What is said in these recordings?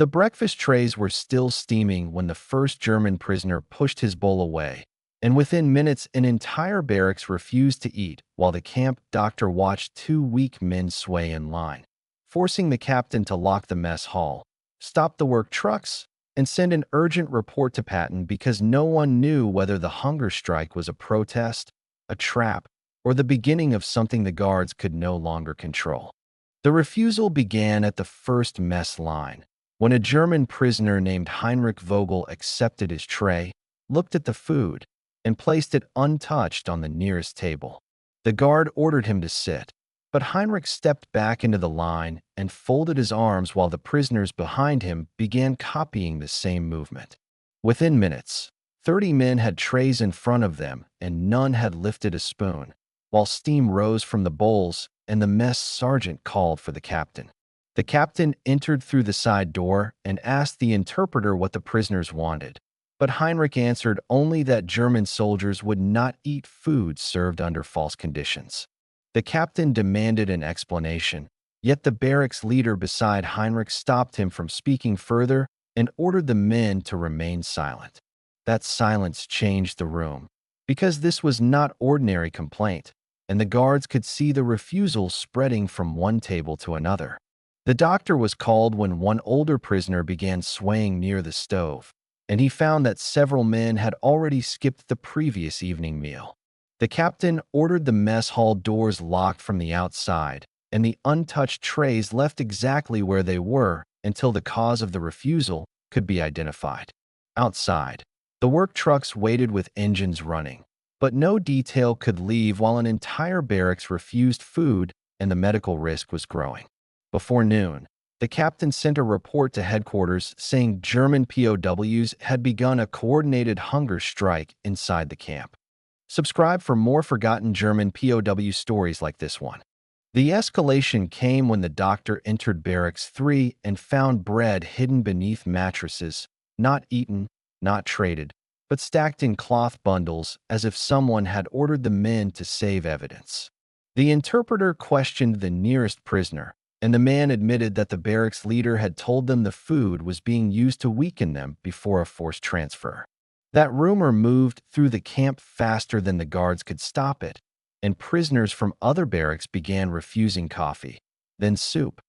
The breakfast trays were still steaming when the first German prisoner pushed his bowl away, and within minutes an entire barracks refused to eat while the camp doctor watched two weak men sway in line, forcing the captain to lock the mess hall, stop the work trucks, and send an urgent report to Patton because no one knew whether the hunger strike was a protest, a trap, or the beginning of something the guards could no longer control. The refusal began at the first mess line, when a German prisoner named Heinrich Vogel accepted his tray, looked at the food, and placed it untouched on the nearest table. The guard ordered him to sit, but Heinrich stepped back into the line and folded his arms while the prisoners behind him began copying the same movement. Within minutes, 30 men had trays in front of them and none had lifted a spoon, while steam rose from the bowls and the mess sergeant called for the captain. The captain entered through the side door and asked the interpreter what the prisoners wanted, but Heinrich answered only that German soldiers would not eat food served under false conditions. The captain demanded an explanation, yet the barracks leader beside Heinrich stopped him from speaking further and ordered the men to remain silent. That silence changed the room, because this was not ordinary complaint, and the guards could see the refusal spreading from one table to another. The doctor was called when one older prisoner began swaying near the stove, and he found that several men had already skipped the previous evening meal. The captain ordered the mess hall doors locked from the outside, and the untouched trays left exactly where they were until the cause of the refusal could be identified. Outside, the work trucks waited with engines running, but no detail could leave while an entire barracks refused food and the medical risk was growing. Before noon, the captain sent a report to headquarters saying German POWs had begun a coordinated hunger strike inside the camp. Subscribe for more forgotten German POW stories like this one. The escalation came when the doctor entered Barracks 3 and found bread hidden beneath mattresses, not eaten, not traded, but stacked in cloth bundles as if someone had ordered the men to save evidence. The interpreter questioned the nearest prisoner, and the man admitted that the barracks leader had told them the food was being used to weaken them before a forced transfer. That rumor moved through the camp faster than the guards could stop it, and prisoners from other barracks began refusing coffee, then soup,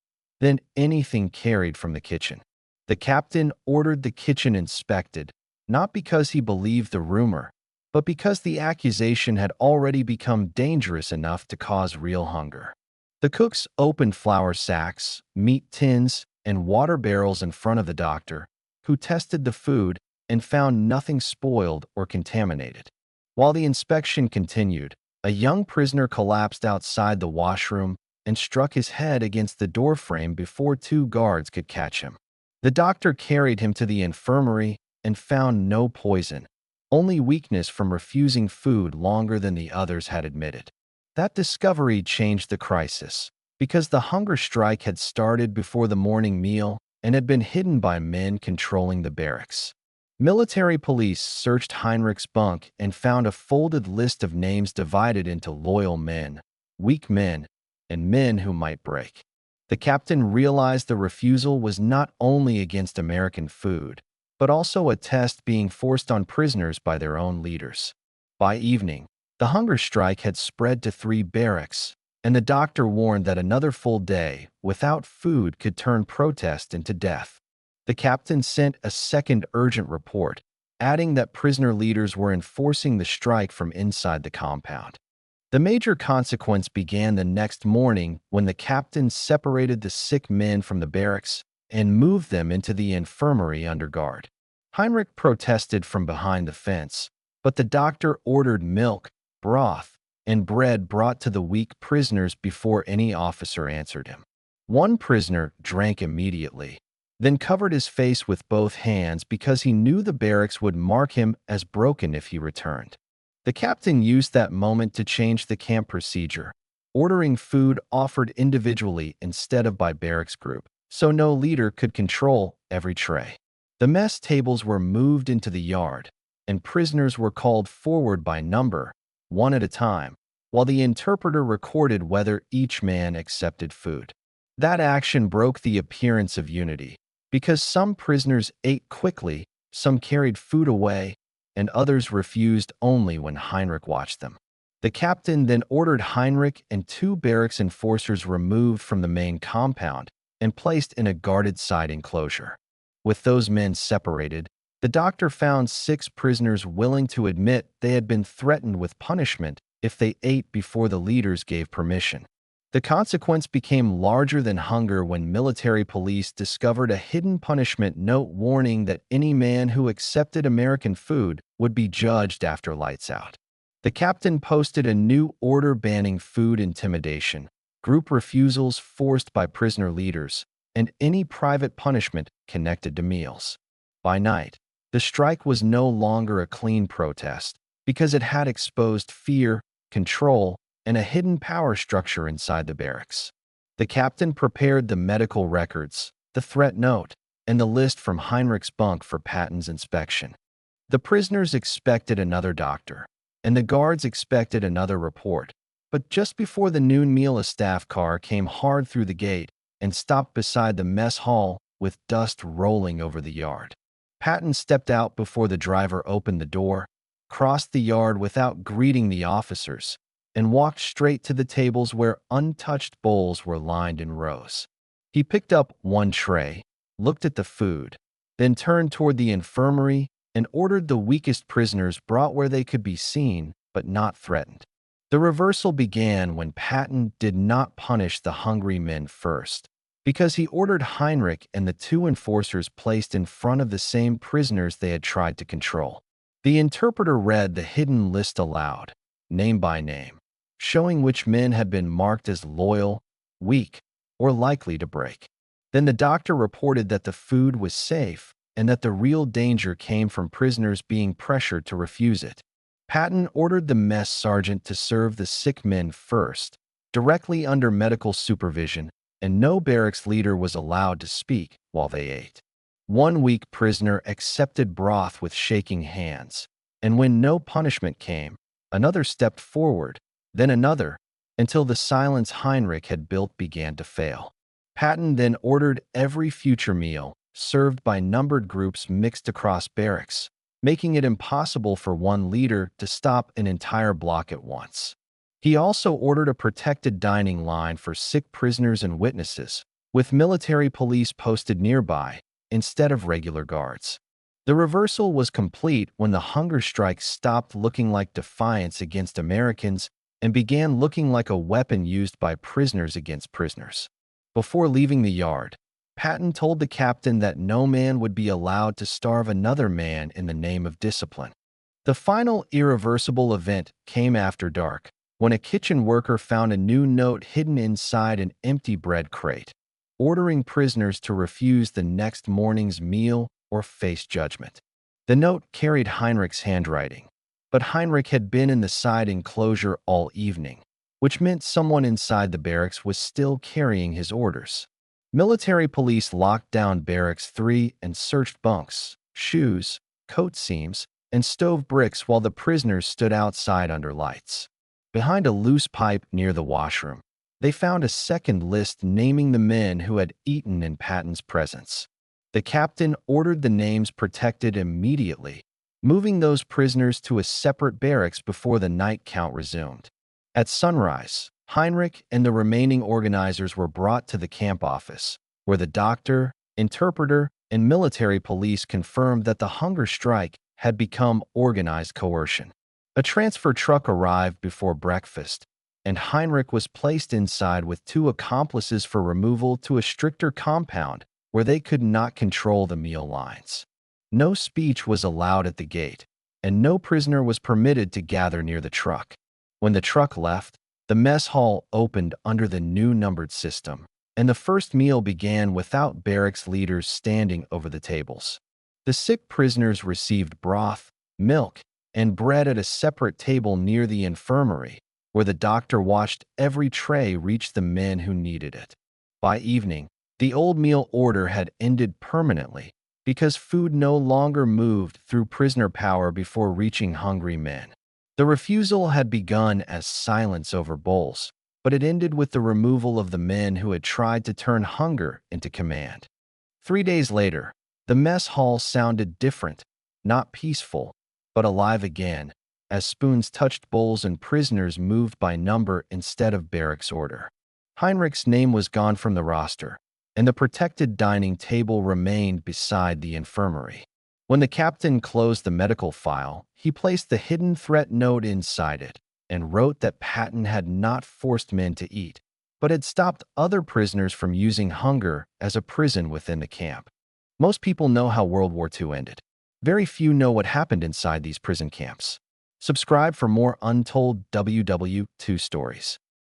then anything carried from the kitchen. The captain ordered the kitchen inspected, not because he believed the rumor, but because the accusation had already become dangerous enough to cause real hunger. The cooks opened flour sacks, meat tins, and water barrels in front of the doctor, who tested the food and found nothing spoiled or contaminated. While the inspection continued, a young prisoner collapsed outside the washroom and struck his head against the doorframe before two guards could catch him. The doctor carried him to the infirmary and found no poison, only weakness from refusing food longer than the others had admitted. That discovery changed the crisis, because the hunger strike had started before the morning meal and had been hidden by men controlling the barracks. Military police searched Heinrich's bunk and found a folded list of names divided into loyal men, weak men, and men who might break. The captain realized the refusal was not only against American food, but also a test being forced on prisoners by their own leaders. By evening, the hunger strike had spread to 3 barracks, and the doctor warned that another full day without food could turn protest into death. The captain sent a second urgent report, adding that prisoner leaders were enforcing the strike from inside the compound. The major consequence began the next morning when the captain separated the sick men from the barracks and moved them into the infirmary under guard. Heinrich protested from behind the fence, but the doctor ordered milk, broth, and bread brought to the weak prisoners before any officer answered him. One prisoner drank immediately, then covered his face with both hands because he knew the barracks would mark him as broken if he returned. The captain used that moment to change the camp procedure, ordering food offered individually instead of by barracks group, so no leader could control every tray. The mess tables were moved into the yard, and prisoners were called forward by number, one at a time, while the interpreter recorded whether each man accepted food. That action broke the appearance of unity, Because some prisoners ate quickly, some carried food away, and others refused only when Heinrich watched them. The captain then ordered Heinrich and 2 barracks enforcers removed from the main compound and placed in a guarded side enclosure. With those men separated, the doctor found 6 prisoners willing to admit they had been threatened with punishment if they ate before the leaders gave permission. The consequence became larger than hunger when military police discovered a hidden punishment note warning that any man who accepted American food would be judged after lights out. The captain posted a new order banning food intimidation, group refusals forced by prisoner leaders, and any private punishment connected to meals. By night, the strike was no longer a clean protest because it had exposed fear, control, and a hidden power structure inside the barracks. The captain prepared the medical records, the threat note, and the list from Heinrich's bunk for Patton's inspection. The prisoners expected another doctor, and the guards expected another report. But just before the noon meal, a staff car came hard through the gate and stopped beside the mess hall with dust rolling over the yard. Patton stepped out before the driver opened the door, crossed the yard without greeting the officers, and walked straight to the tables where untouched bowls were lined in rows. He picked up one tray, looked at the food, then turned toward the infirmary and ordered the weakest prisoners brought where they could be seen but not threatened. The reversal began when Patton did not punish the hungry men first, because he ordered Heinrich and the 2 enforcers placed in front of the same prisoners they had tried to control. The interpreter read the hidden list aloud, name by name, showing which men had been marked as loyal, weak, or likely to break. Then the doctor reported that the food was safe and that the real danger came from prisoners being pressured to refuse it. Patton ordered the mess sergeant to serve the sick men first, directly under medical supervision, and no barracks leader was allowed to speak while they ate. One weak prisoner accepted broth with shaking hands, and when no punishment came, another stepped forward, then another, until the silence Heinrich had built began to fail. Patton then ordered every future meal, served by numbered groups mixed across barracks, making it impossible for one leader to stop an entire block at once. He also ordered a protected dining line for sick prisoners and witnesses, with military police posted nearby instead of regular guards. The reversal was complete when the hunger strike stopped looking like defiance against Americans and began looking like a weapon used by prisoners against prisoners. Before leaving the yard, Patton told the captain that no man would be allowed to starve another man in the name of discipline. The final irreversible event came after dark, when a kitchen worker found a new note hidden inside an empty bread crate, ordering prisoners to refuse the next morning's meal or face judgment. The note carried Heinrich's handwriting, but Heinrich had been in the side enclosure all evening, which meant someone inside the barracks was still carrying his orders. Military police locked down Barracks 3 and searched bunks, shoes, coat seams, and stove bricks while the prisoners stood outside under lights. Behind a loose pipe near the washroom, they found a second list naming the men who had eaten in Patton's presence. The captain ordered the names protected immediately, moving those prisoners to a separate barracks before the night count resumed. At sunrise, Heinrich and the remaining organizers were brought to the camp office, where the doctor, interpreter, and military police confirmed that the hunger strike had become organized coercion. A transfer truck arrived before breakfast, and Heinrich was placed inside with 2 accomplices for removal to a stricter compound where they could not control the meal lines. No speech was allowed at the gate, and no prisoner was permitted to gather near the truck. When the truck left, the mess hall opened under the new numbered system, and the first meal began without barracks leaders standing over the tables. The sick prisoners received broth, milk, and bread at a separate table near the infirmary, where the doctor watched every tray reach the men who needed it. By evening, the old meal order had ended permanently because food no longer moved through prisoner power before reaching hungry men. The refusal had begun as silence over bowls, but it ended with the removal of the men who had tried to turn hunger into command. 3 days later, the mess hall sounded different, not peaceful, but alive again, as spoons touched bowls and prisoners moved by number instead of barracks order. Heinrich's name was gone from the roster, and the protected dining table remained beside the infirmary. When the captain closed the medical file, he placed the hidden threat note inside it and wrote that Patton had not forced men to eat, but had stopped other prisoners from using hunger as a prison within the camp. Most people know how World War II ended. Very few know what happened inside these prison camps. Subscribe for more untold WW2 stories.